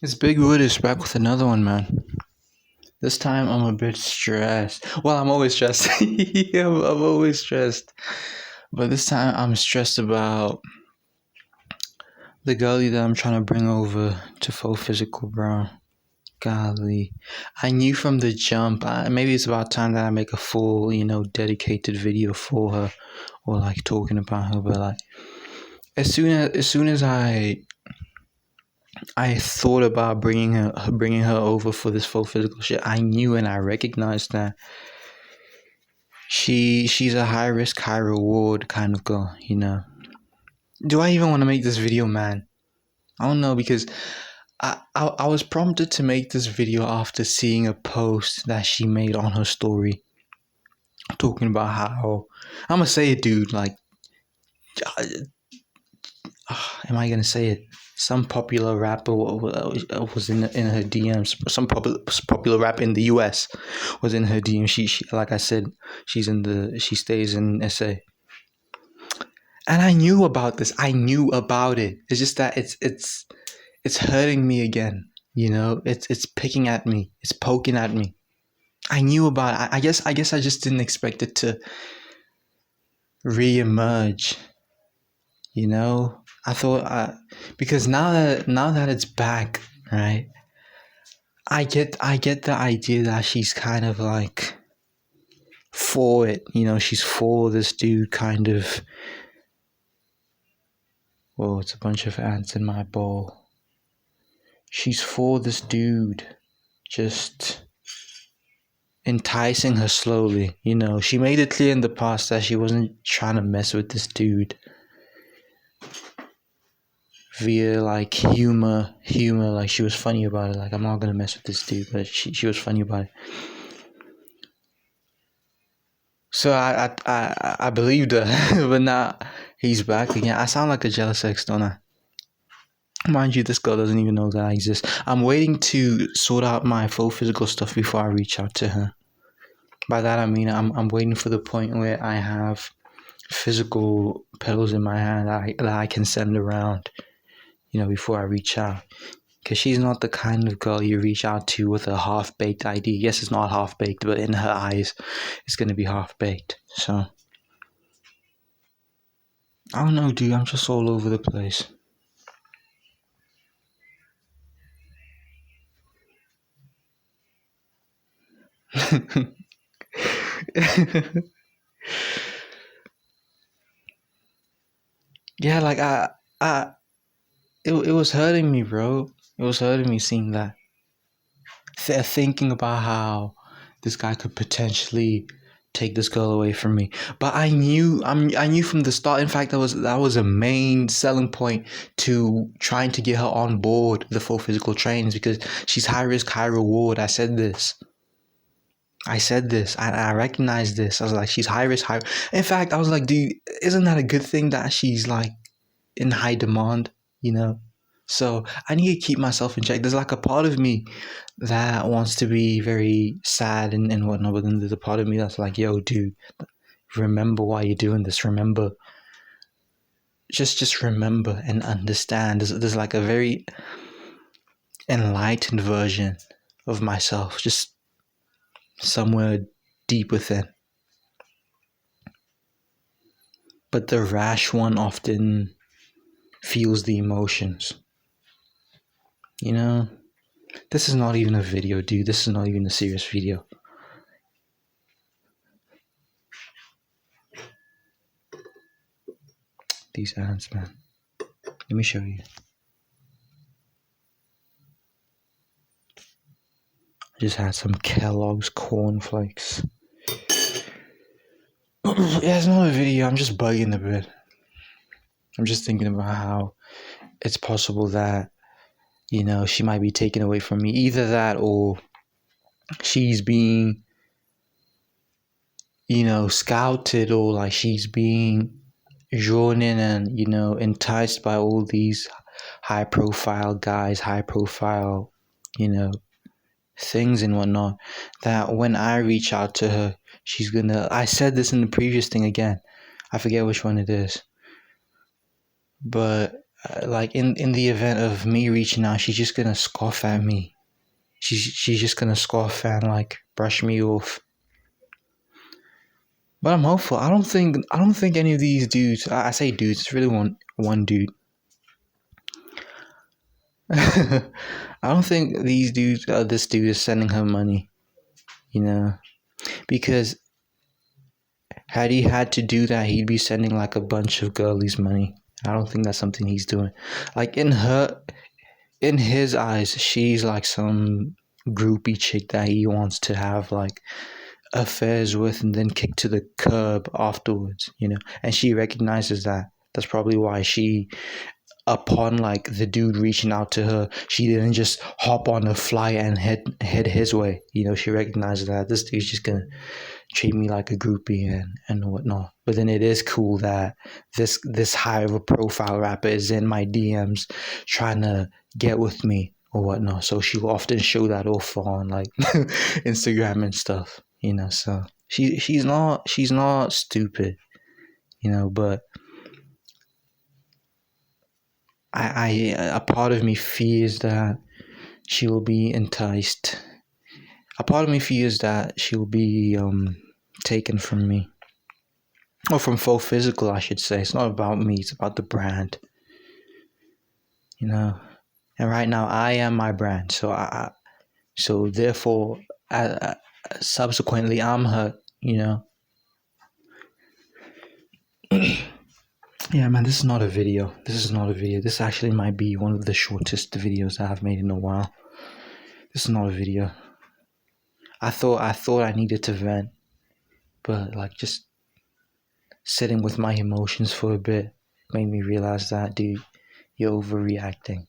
It's Big Wood is back with another one, man. This time I'm a bit stressed. Well, I'm always stressed. Yeah, I'm always stressed. But this time I'm stressed about the girlie that I'm trying to bring over to full physical, bro. Golly. I knew from the jump, maybe it's about time that I make a full, dedicated video for her or like talking about her. But like, as soon as I thought about bringing her over for this full physical shit, I knew and I recognized that she's a high risk, high reward kind of girl. Do I even want to make this video, man? I don't know, because I was prompted to make this video after seeing a post that she made on her story talking about how, I'm gonna say it, dude, like, am I gonna say it? Some popular rapper was in her DMs. Some popular rapper in the US was in her DM. She like I said, she stays in SA. And I knew about this. I knew about it. It's just that it's hurting me again. It's picking at me. It's poking at me. I knew about it. I guess I just didn't expect it to re-emerge. I thought because now that it's back, right? I get the idea that she's kind of like for it. She's for this dude kind of. Whoa, it's a bunch of ants in my bowl. She's for this dude, just enticing her slowly. She made it clear in the past that she wasn't trying to mess with this dude via like humor. Like, she was funny about it. Like, I'm not gonna mess with this dude, but she was funny about it. So I believed her, but now he's back again. I sound like a jealous ex, don't I? Mind you, this girl doesn't even know that I exist. I'm waiting to sort out my full physical stuff before I reach out to her. By that I mean I'm waiting for the point where I have physical pills in my hand that I can send around, before I reach out. Because she's not the kind of girl you reach out to with a half-baked idea. Yes, it's not half-baked, but in her eyes, it's going to be half-baked. So, I don't know, dude. I'm just all over the place. Yeah, like, it was hurting me, bro. It was hurting me seeing that. Thinking about how this guy could potentially take this girl away from me. But I knew from the start. In fact, that was a main selling point to trying to get her on board the full physical trainings, because she's high risk, high reward. I said this. I recognized this. I was like, she's high risk, high. In fact, I was like, dude, isn't that a good thing that she's like in high demand? So I need to keep myself in check. There's like a part of me that wants to be very sad and whatnot, but then there's a part of me that's like, yo, dude, remember why you're doing this. Remember, just remember and understand. There's like a very enlightened version of myself, just somewhere deep within. But the rash one often feels the emotions. This is not even a video, dude. This is not even a serious video. These ants, man. Let me show you. I just had some Kellogg's cornflakes. Yeah, it's not a video. I'm just bugging a bit. I'm just thinking about how it's possible that, she might be taken away from me. Either that or she's being, scouted, or like she's being drawn in and, enticed by all these high profile guys, high profile, things and whatnot, that when I reach out to her, she's gonna. I said this in the previous thing again. I forget which one it is. But like in the event of me reaching out, she's just gonna scoff at me. She's just gonna scoff and like brush me off. But I'm hopeful. I don't think any of these dudes. I say dudes. It's really one dude. I don't think these dudes. This dude is sending her money. You know, because had he had to do that, he'd be sending like a bunch of girlies money. I don't think that's something he's doing. Like in his eyes, she's like some groupie chick that he wants to have like affairs with and then kick to the curb afterwards, and she recognizes that. That's probably why she, upon like the dude reaching out to her, she didn't just hop on a flight and head his way. She recognizes that this dude's just gonna treat me like a groupie and whatnot. But then it is cool that this high of a profile rapper is in my DMs trying to get with me or whatnot. So she'll often show that off on like Instagram and stuff. So she's not stupid. But I a part of me fears that she will be enticed. A part of me fears that she will be taken from me. Or from Faux Physical, I should say. It's not about me, it's about the brand. And right now I am my brand. So therefore, subsequently, I'm hurt, Yeah, man, this is not a video. This actually might be one of the shortest videos I've made in a while. This is not a video. I thought I needed to vent, but like just sitting with my emotions for a bit made me realize that, dude, you're overreacting.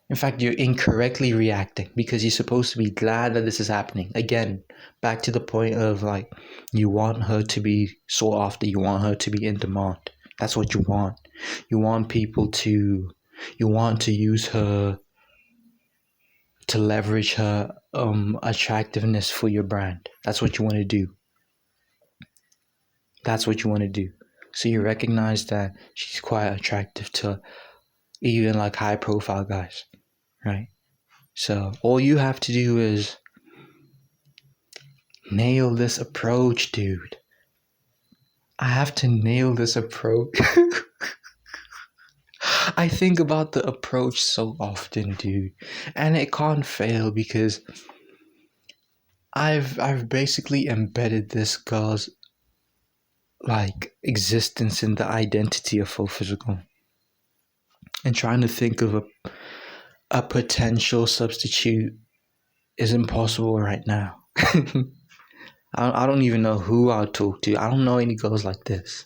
In fact, you're incorrectly reacting because you're supposed to be glad that this is happening. Again, back to the point of like, you want her to be sought after, you want her to be in demand. That's what you want. You want to use her to leverage her attractiveness for your brand. That's what you want to do. So you recognize that she's quite attractive to even like high profile guys, right? So all you have to do is nail this approach, dude. I have to nail this approach. I think about the approach so often, dude, and it can't fail because I've basically embedded this girl's like existence in the identity of Faux Physical, and trying to think of a potential substitute is impossible right now. I don't even know who I'll talk to. I don't know any girls like this.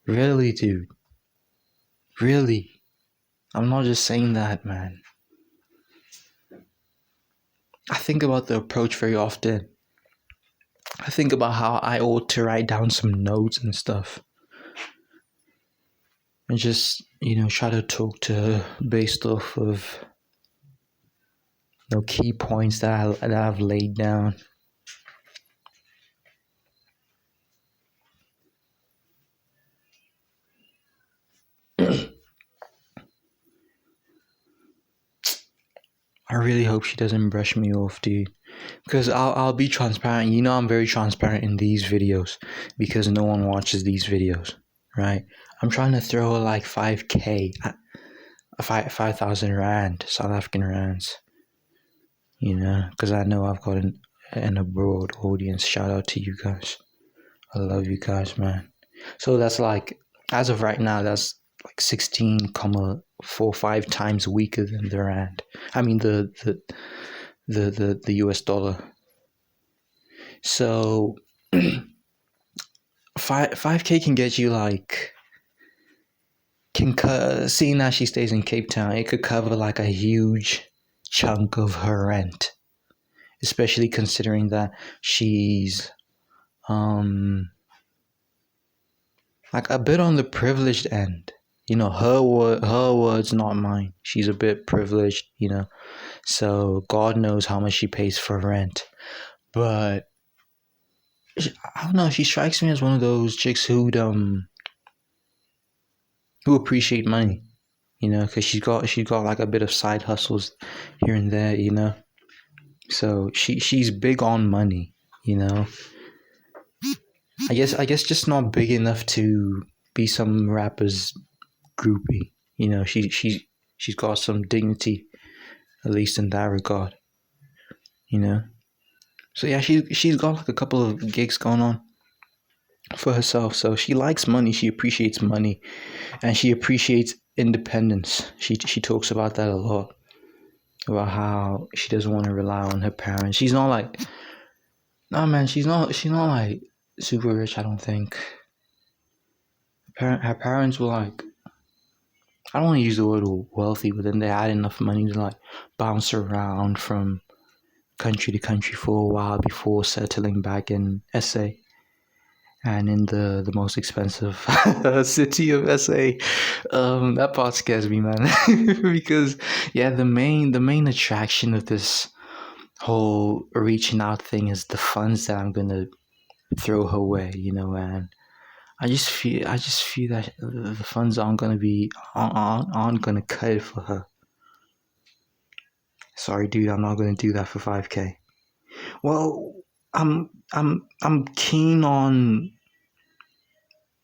Really, dude. Really. I'm not just saying that, man. I think about the approach very often. I think about how I ought to write down some notes and stuff. And just, try to talk to her based off of key points that I've laid down. I really hope she doesn't brush me off, dude. Because I'll be transparent. I'm very transparent in these videos because no one watches these videos, right? I'm trying to throw her like 5K, 5,000 rand, South African rands, because I know I've got an abroad audience. Shout out to you guys. I love you guys, man. So that's like, as of right now, that's like 16,45 times weaker than the rand. I mean the US dollar. So 5K can get you like, seeing that she stays in Cape Town, it could cover like a huge chunk of her rent, especially considering that she's like a bit on the privileged end. Her words, not mine. She's a bit privileged, so God knows how much she pays for rent. But I don't know, she strikes me as one of those chicks who appreciate money. you know, because she's got like a bit of side hustles here and there, you know. So she's big on money, you know. I guess just not big enough to be some rapper's groupie. You know, she's got some dignity, at least in that regard. You know. So yeah, she's got like a couple of gigs going on for herself. So she likes money. She appreciates money, and she appreciates independence. She talks about that a lot, about how she doesn't want to rely on her parents. She's not like, no man. She's not like super rich. I don't think. Her parents were like, I don't want to use the word wealthy, but then they had enough money to like bounce around from country to country for a while before settling back in SA and in the most expensive city of SA. That part scares me, man, because yeah, the main attraction of this whole reaching out thing is the funds that I'm gonna throw her way, you know, and I just feel that the funds aren't gonna cut it for her. Sorry, dude, I'm not gonna do that for 5K. Well, I'm keen on,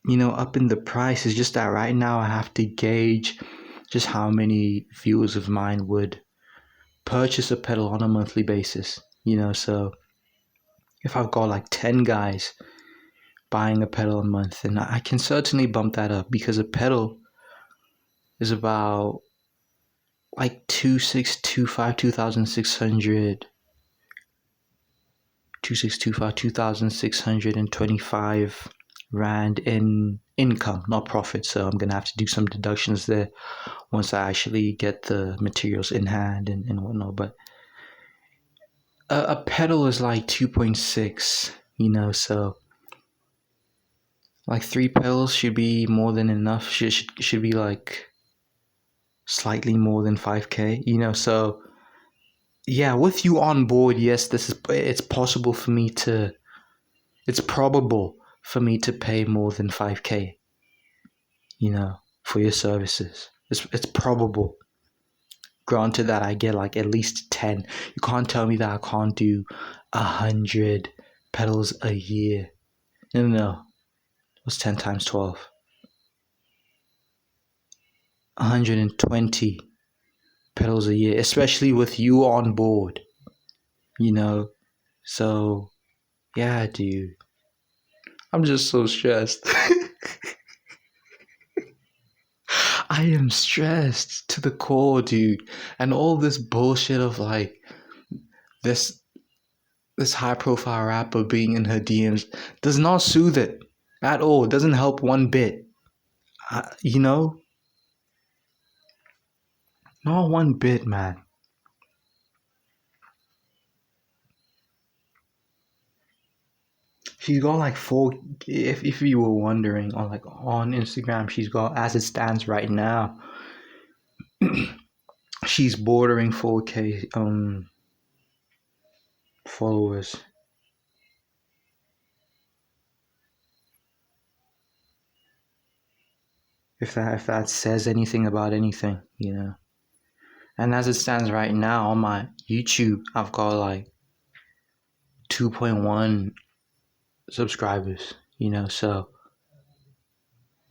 you know, upping the price. It's just that right now I have to gauge just how many viewers of mine would purchase a pedal on a monthly basis. You know, so if I've got like 10 guys buying a pedal a month, then I can certainly bump that up because a pedal is about like 2625 2600 2625 rand in income, not profit. So I'm gonna have to do some deductions there once I actually get the materials in hand and whatnot. But a pedal is like 2.6, you know, so like three pedals should be more than enough. Should be like slightly more than 5K, you know. So yeah, with you on board, yes, it's possible for me to, it's probable for me to pay more than 5K, you know, for your services. It's probable. Granted that I get like at least 10. You can't tell me that I can't do 100 pedals a year. No, no, no. What's 10 times 12? 120 pedals a year, especially with you on board, you know. So, yeah, dude. I'm just so stressed. I am stressed to the core, dude. And all this bullshit of like this this high profile rapper being in her DMs does not soothe it at all. It doesn't help one bit. You know, not one bit, man. She's got like four. If you were wondering, on like on Instagram, she's got, as it stands right now, she's bordering 4K followers. If that says anything about anything, you know. And as it stands right now on my YouTube, I've got like 2.1 subscribers, you know. So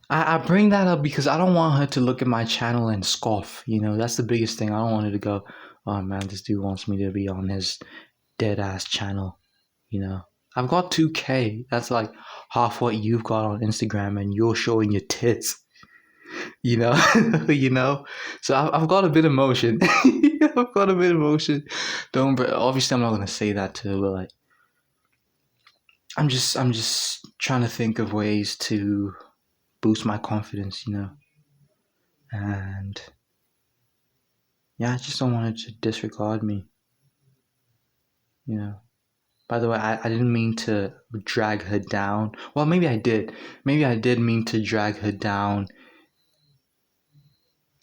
I bring that up because I don't want her to look at my channel and scoff, you know. That's the biggest thing. I don't want her to go, oh man, this dude wants me to be on his dead ass channel, you know. I've got 2K. That's like half what you've got on Instagram, and you're showing your tits, you know. You know. So I've got a bit of motion. I've got a bit of motion. Don't, obviously I'm not gonna say that to her, but like I'm just trying to think of ways to boost my confidence, you know. And yeah, I just don't want her to disregard me, you know. By the way, I didn't mean to drag her down. Well, maybe I did. Maybe I did mean to drag her down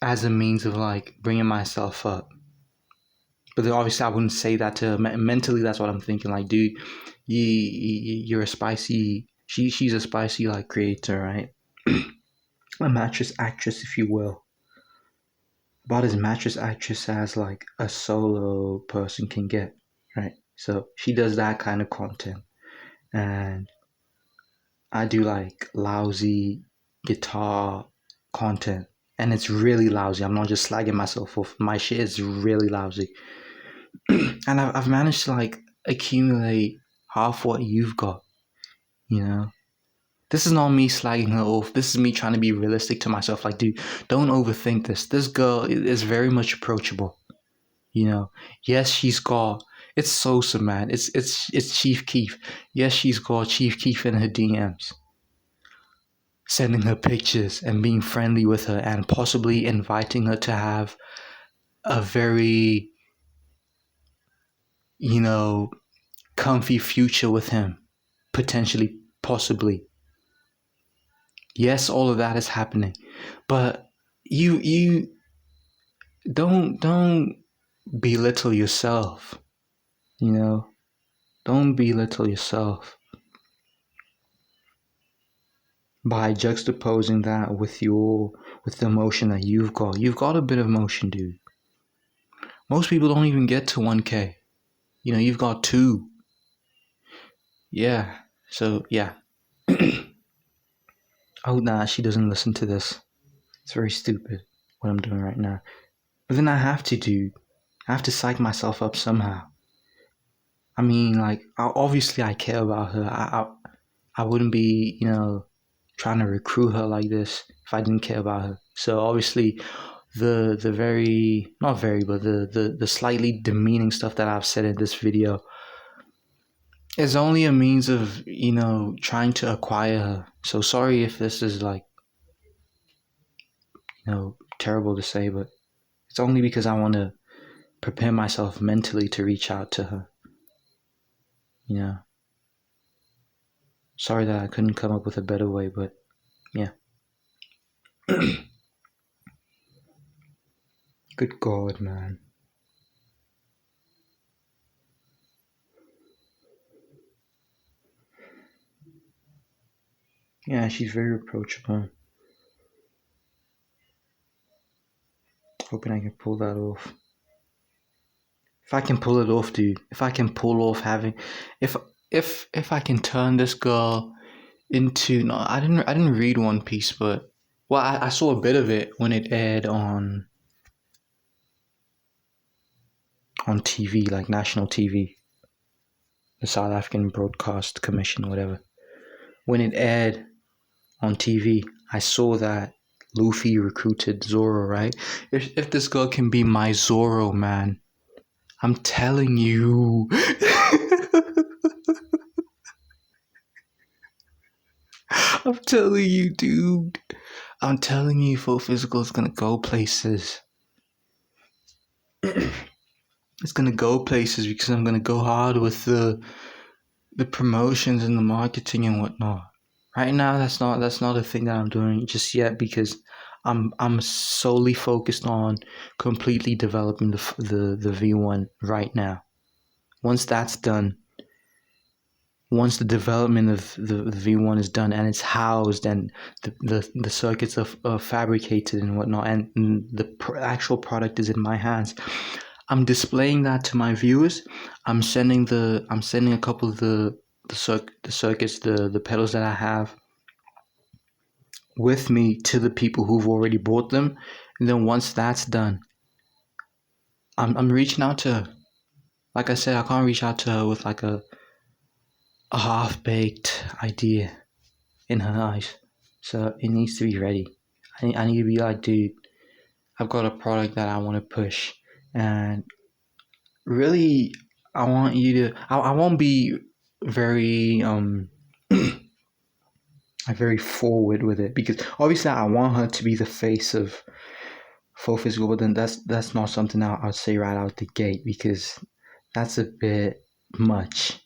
as a means of like bringing myself up. But then obviously I wouldn't say that to her. Mentally, that's what I'm thinking. Like, dude, you're a spicy. She's a spicy like creator, right? A mattress actress, if you will. about as mattress actress as like a solo person can get, right? So she does that kind of content, and I do like lousy guitar content, and it's really lousy. I'm not just slagging myself off. My shit is really lousy, and I've managed to like accumulate half what you've got. You know, this is not me slagging her off. This is me trying to be realistic to myself. Like, dude, don't overthink this. This girl is very much approachable. You know, yes, she's got. It's Sosa, man. It's Chief Keef. Yes, she's got Chief Keef in her DMs, sending her pictures and being friendly with her, and possibly inviting her to have a very, you know, comfy future with him, potentially, possibly. Yes, all of that is happening, but you don't belittle yourself. You know, don't belittle yourself by juxtaposing that with the emotion that you've got. You've got a bit of emotion, dude. Most people don't even get to 1K. You know, you've got 2. Yeah. So yeah. Oh nah, she doesn't listen to this. It's very stupid what I'm doing right now. But then I have to, dude. I have to psych myself up somehow. I mean, like, obviously I care about her. I wouldn't be, trying to recruit her like this if I didn't care about her. So obviously, the very not very, but the slightly demeaning stuff that I've said in this video is only a means of trying to acquire her. So sorry if this is like terrible to say, but it's only because I want to prepare myself mentally to reach out to her. You know. Sorry that I couldn't come up with a better way, but yeah. Good God, man. Yeah, she's very approachable. Hoping I can pull that off. If I can pull it off, dude. If I can pull off having, if if I can turn this girl into, no, I didn't read One Piece, but well, I saw a bit of it when it aired on TV, like national TV, the South African Broadcast Commission, whatever. When it aired on TV, I saw that Luffy recruited Zoro, right? If this girl can be my Zoro, man, I'm telling you. I'm telling you, dude. I'm telling you, full physical is gonna go places. It's gonna go places because I'm gonna go hard with the promotions and the marketing and whatnot. Right now, that's not a thing that I'm doing just yet because I'm solely focused on completely developing the V1 right now. Once that's done, once the development of the V1 is done and it's housed and the circuits are fabricated and whatnot and the actual product is in my hands, I'm displaying that to my viewers. I'm sending a couple of the circuits, the pedals that I have with me to the people who've already bought them. And then once that's done, I'm reaching out to her. Like I said, I can't reach out to her with like a half-baked idea in her eyes. So it needs to be ready. I need to be like, dude, I've got a product that I want to push. And really, I want you to, I won't be very, very forward with it because obviously I want her to be the face of full physical, but then that's not something I'll say right out the gate because that's a bit much.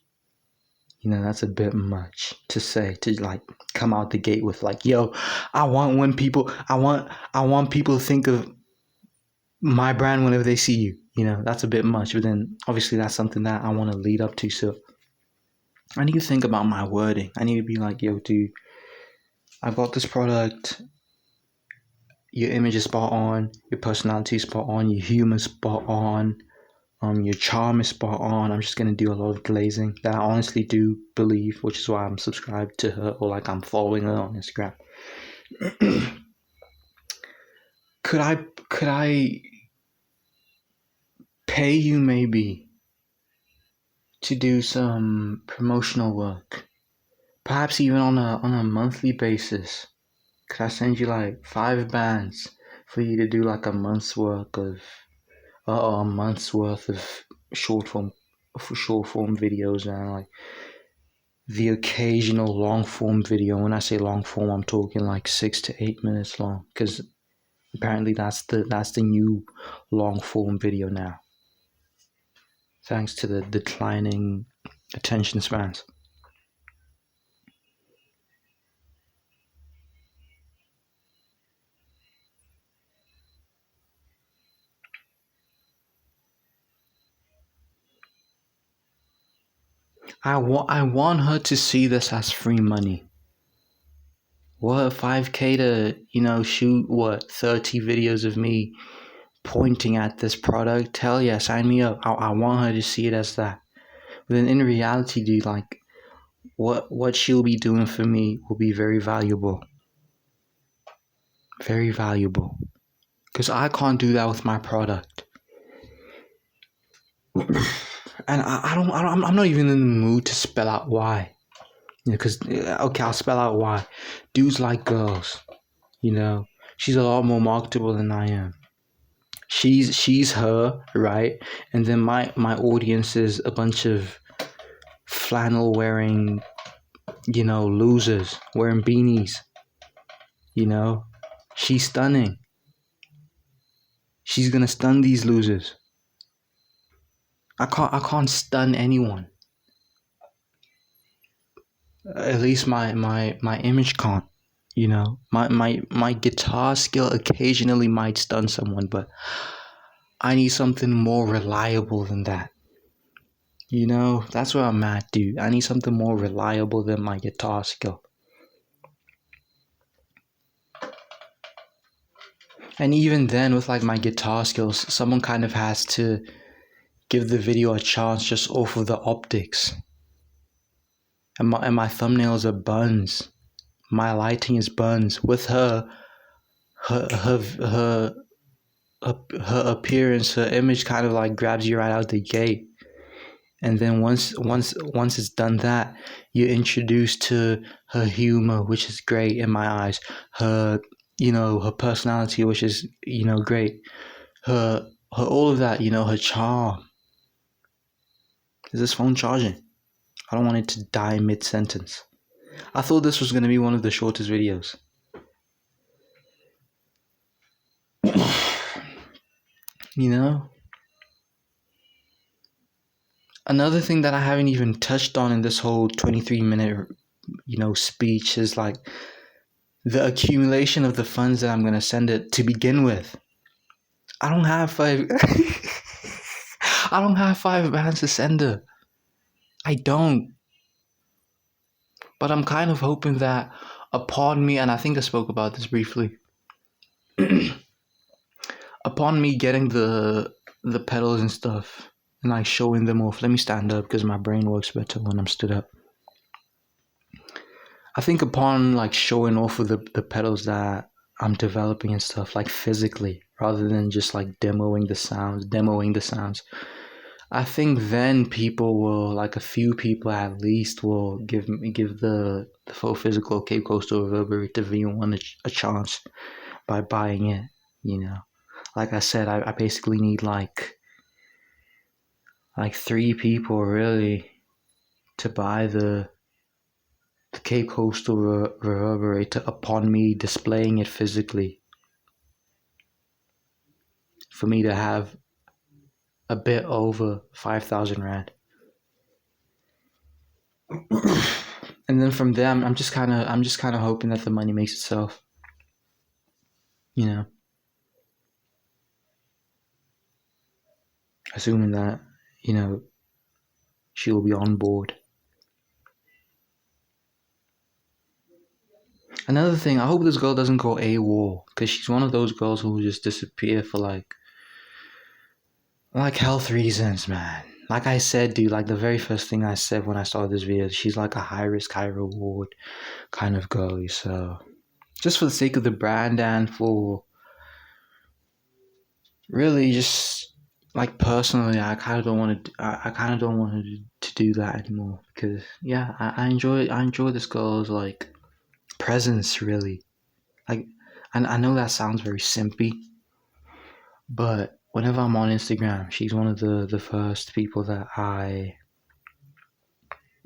That's a bit much to say, to like come out the gate with like, yo, I want people to think of my brand whenever they see you. That's a bit much. But then obviously that's something that I want to lead up to. So I need to think about my wording. I need to be like, yo, dude, I've got this product. your image is spot on, your personality is spot on, your humor is spot on, your charm is spot on. I'm just gonna do a lot of glazing that I honestly do believe, which is why I'm subscribed to her, or like I'm following her on Instagram. could I pay you maybe to do some promotional work? Perhaps even on a monthly basis. Could I send you like 5 bands for you to do like a month's worth of short form videos, and like the occasional long form video. When I say long form, I'm talking like 6 to 8 minutes long, because apparently that's the new long form video now, thanks to the declining attention spans. I want her to see this as free money. What, 5K to, shoot, 30 videos of me pointing at this product? Hell yeah, sign me up. I want her to see it as that. But then in reality, dude, like, what she'll be doing for me will be very valuable. Very valuable. Because I can't do that with my product. And I'm not even in the mood to spell out why. Because, okay, I'll spell out why. Dudes like girls, She's a lot more marketable than I am. She's her, right? And then my audience is a bunch of flannel wearing, losers wearing beanies. She's stunning. She's gonna stun these losers. I can't stun anyone. At least my image can't. My guitar skill occasionally might stun someone, but I need something more reliable than that. That's where I'm at, dude. I need something more reliable than my guitar skill. And even then, with like my guitar skills, someone kind of has to give the video a chance just off of the optics. And my thumbnails are buns. My lighting is buns. With her appearance, her image kind of like grabs you right out the gate. And then once it's done that, you're introduced to her humor, which is great in my eyes. Her personality, which is great. Her all of that, her charm. Is this phone charging? I don't want it to die mid-sentence. I thought this was going to be one of the shortest videos. Another thing that I haven't even touched on in this whole 23-minute, speech is like the accumulation of the funds that I'm going to send it to begin with. I don't have 5 I don't have 5 bands to send her. I don't. But I'm kind of hoping that upon me, and I think I spoke about this briefly, upon me getting the pedals and stuff and like showing them off. Let me stand up because my brain works better when I'm stood up. I think upon like showing off of the pedals that I'm developing and stuff, like physically, rather than just like demoing the sounds, I think then people will, like a few people at least, will give the full physical Cape Coastal Reverberator V1 a chance by buying it. Like I said, I basically need like 3 people really to buy the Cape Coastal Reverberator upon me displaying it physically, for me to have a bit over 5,000 rand. And then from there, I'm just kind of hoping that the money makes itself. Assuming that she will be on board. Another thing, I hope this girl doesn't go AWOL, because she's one of those girls who will just disappear for like health reasons, man. Like I said, dude, like the very first thing I said when I started this video, she's like a high risk, high reward kind of girly. So just for the sake of the brand and for really just like personally, I kind of don't want to. I kind of don't want to do that anymore because yeah, I enjoy this girl's like presence really. Like, and I know that sounds very simpy, but whenever I'm on Instagram, she's one of the first people that I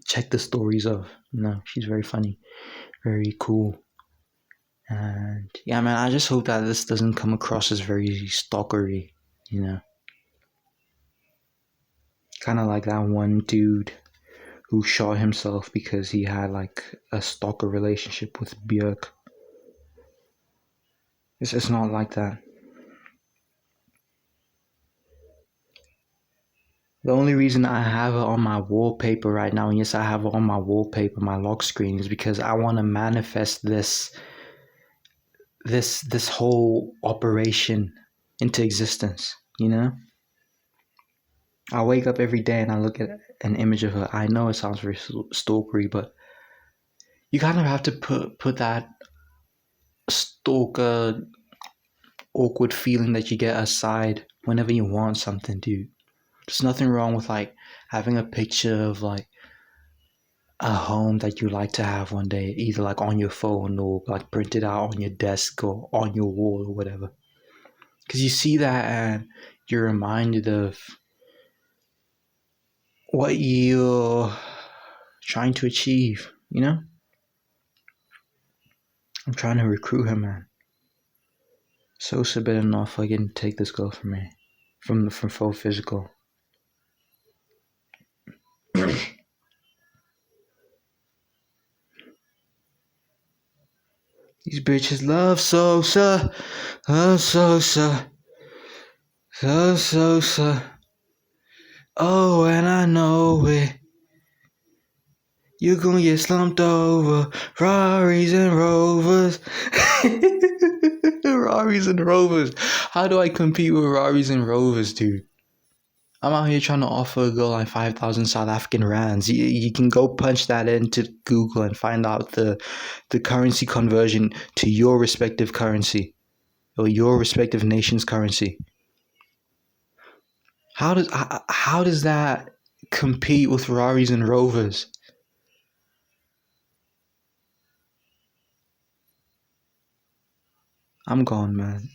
check the stories of. You know, she's very funny, very cool. And yeah, man, I just hope that this doesn't come across as very stalkery, you know. Kind of like that one dude who shot himself because he had like a stalker relationship with Björk. It's not like that. The only reason I have it on my wallpaper right now, and yes, I have it on my wallpaper, my lock screen, is because I want to manifest this whole operation into existence. You know, I wake up every day and I look at an image of her. I know it sounds very stalkery, but you kind of have to put that stalker awkward feeling that you get aside whenever you want something, dude. There's nothing wrong with like having a picture of like a home that you like to have one day, either like on your phone or like printed out on your desk or on your wall or whatever. Because you see that and you're reminded of what you're trying to achieve, you know? I'm trying to recruit her, man. So bit enough fucking take this girl from me. From full physical. These bitches love Sosa. Love Sosa. Love Sosa. Oh, and I know it. You're gonna get slumped over. Raries and rovers. Raries and rovers. How do I compete with Raries and rovers, dude? I'm out here trying to offer a girl like 5,000 South African rands. You can go punch that into Google and find out the currency conversion to your respective currency or your respective nation's currency. How does that compete with Raries and rovers? I'm gone, man.